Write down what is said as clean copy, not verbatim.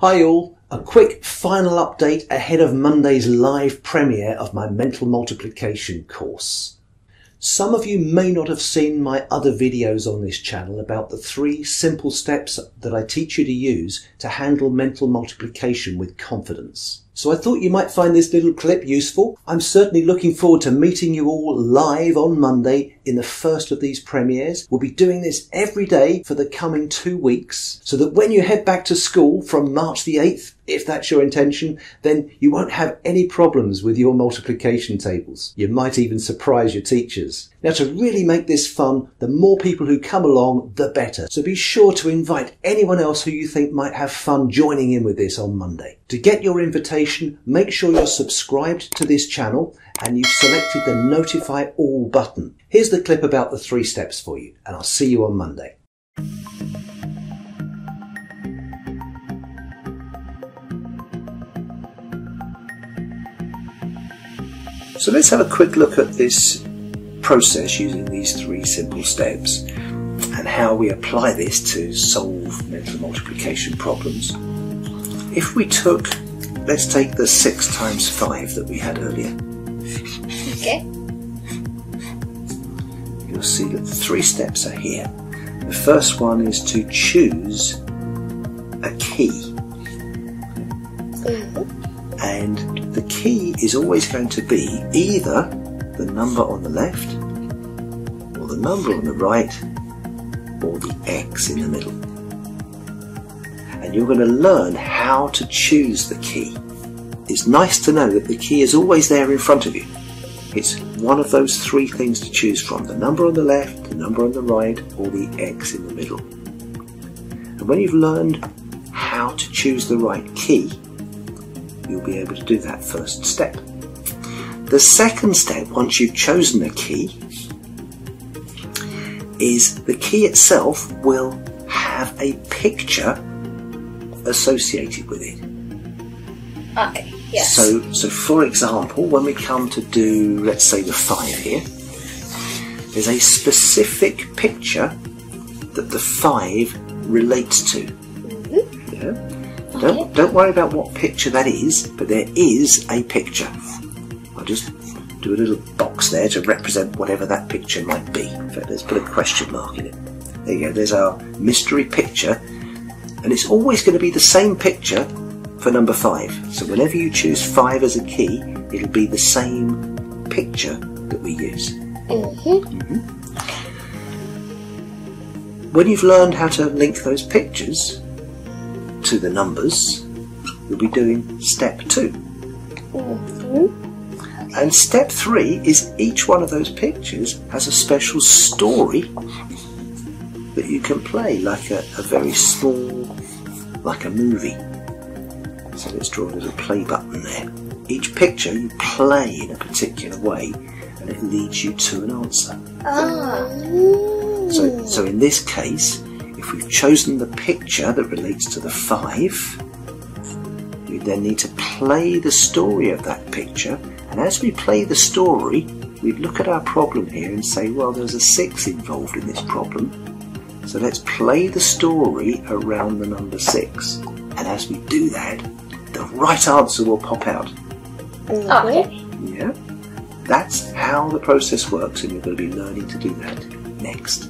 Hi all, a quick final update ahead of Monday's live premiere of my mental multiplication course. Some of you may not have seen my other videos on this channel about the 3 simple steps that I teach you to use to handle mental multiplication with confidence. So I thought you might find this little clip useful. I'm certainly looking forward to meeting you all live on Monday in the first of these premieres. We'll be doing this every day for the coming 2 weeks, so that when you head back to school from March the 8th, if that's your intention, then you won't have any problems with your multiplication tables. You might even surprise your teachers. Now, to really make this fun, the more people who come along, the better. So be sure to invite anyone else who you think might have fun joining in with this on Monday. To get your invitation, make sure you're subscribed to this channel and you've selected the Notify All button. Here's the clip about the 3 steps for you, and I'll see you on Monday. So let's have a quick look at this process using these 3 simple steps and how we apply this to solve mental multiplication problems. If we took, let's take the 6 times 5 that we had earlier. Okay. You'll see that the 3 steps are here. The first one is to choose a key. And the key is always going to be either the number on the left, or the number on the right, or the X in the middle. And you're going to learn how to choose the key. It's nice to know that the key is always there in front of you. It's one of those 3 things to choose from: the number on the left, the number on the right, or the X in the middle. And when you've learned how to choose the right key, you'll be able to do that first step. The second step, once you've chosen a key, is the key itself will have a picture associated with it. Okay, yes. So for example, when we come to do, let's say, the 5 here, there's a specific picture that the 5 relates to. Yeah? Don't worry about what picture that is, but there is a picture. I'll just do a little box there to represent whatever that picture might be. In fact, let's put a question mark in it. There you go, there's our mystery picture, and it's always going to be the same picture for number 5. So whenever you choose 5 as a key, it'll be the same picture that we use. When you've learned how to link those pictures to the numbers, you'll be doing step 2. And step 3 is each one of those pictures has a special story that you can play, like a very small, like a movie. So let's draw a little play button there. Each picture you play in a particular way and it leads you to an answer. So in this case, if we've chosen the picture that relates to the 5, we then need to play the story of that picture. And as we play the story, we look at our problem here and say, well, there's a 6 involved in this problem. So let's play the story around the number 6. And as we do that, the right answer will pop out. Okay. Yeah? That's how the process works, and you're going to be learning to do that next.